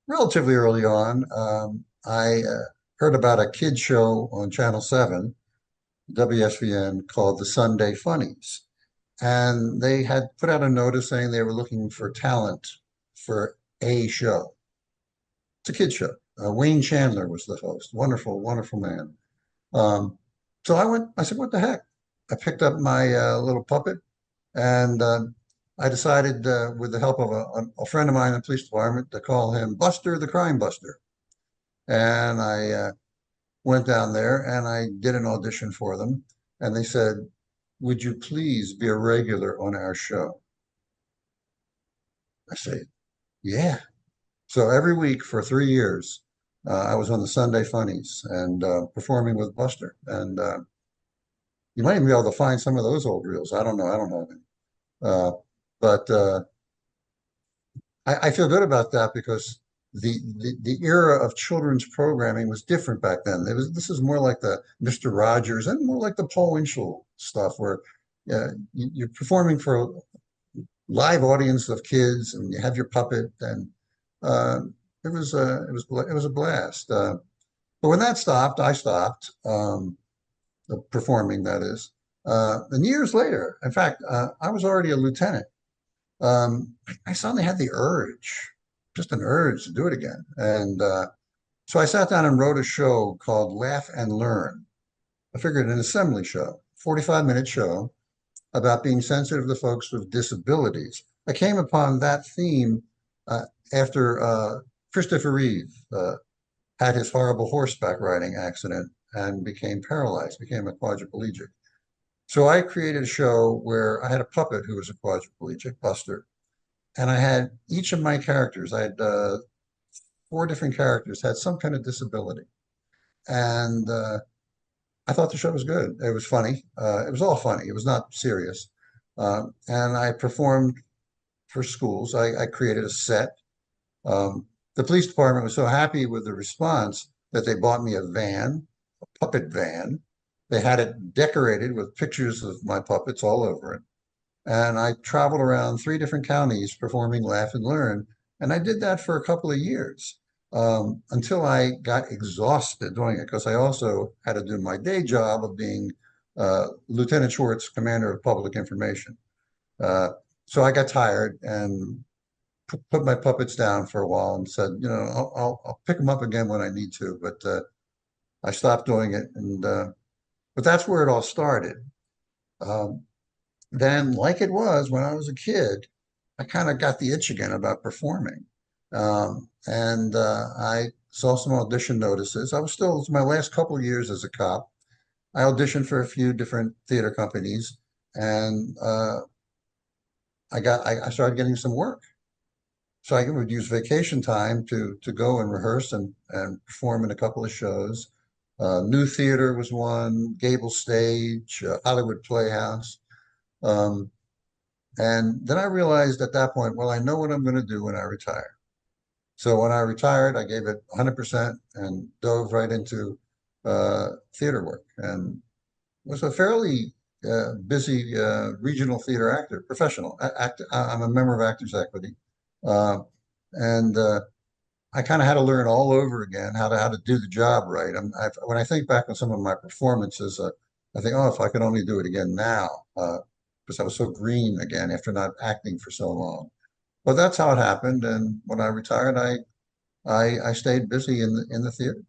relatively early on, I heard about a kid show on Channel 7, WSVN, called The Sunday Funnies. And they had put out a notice saying they were looking for talent for a show. It's a kid show. Wayne Chandler was the host. Wonderful, wonderful man. Um, so I said, what the heck? I picked up my little puppet and I decided, with the help of a friend of mine in the police department, to call him Buster the Crime Buster. And I went down there and I did an audition for them. And they said, would you please be a regular on our show? I said, yeah. So every week for 3 years, I was on the Sunday Funnies and performing with Buster. And you might even be able to find some of those old reels. I don't know. I don't know them. Uh, but I feel good about that because the era of children's programming was different back then. This is more like the Mr. Rogers and more like the Paul Winchell stuff, where you're performing for a live audience of kids and you have your puppet, and uh, it was a blast. But when that stopped, I stopped performing. That is, and years later, in fact, I was already a lieutenant. I suddenly had the urge, just an urge to do it again. And so I sat down and wrote a show called Laugh and Learn. I figured an assembly show, 45-minute show about being sensitive to folks with disabilities. I came upon that theme uh, after Christopher Reeve had his horrible horseback riding accident and became paralyzed, became a quadriplegic. So I created a show where I had a puppet who was a quadriplegic, Buster, and I had each of my characters. I had four different characters had some kind of disability, and I thought the show was good. It was funny. It was all funny. It was not serious. And I performed for schools. I created a set. The police department was so happy with the response that they bought me a van, a puppet van. They had it decorated with pictures of my puppets all over it. And I traveled around three different counties performing Laugh and Learn. And I did that for a couple of years until I got exhausted doing it because I also had to do my day job of being Lieutenant Schwartz, Commander of Public Information. Uh, so I got tired and put my puppets down for a while and said, I'll pick them up again when I need to. But I stopped doing it. But that's where it all started. Um, then, like it was when I was a kid, I kind of got the itch again about performing. And I saw some audition notices. It was my last couple of years as a cop. I auditioned for a few different theater companies and I started getting some work. So I would use vacation time to go and rehearse and perform in a couple of shows. New Theater was one, Gable Stage, Hollywood Playhouse. Um, and then I realized at that point, well, I know what I'm going to do when I retire. So when I retired, I gave it 100% and dove right into theater work and was a fairly busy regional theater actor, professional actor. I'm a member of Actors Equity. Uh, and I kind of had to learn all over again how to do the job right. When I think back on some of my performances, I think, oh, if I could only do it again now, because I was so green again after not acting for so long. But that's how it happened. And when I retired, I stayed busy in the theater.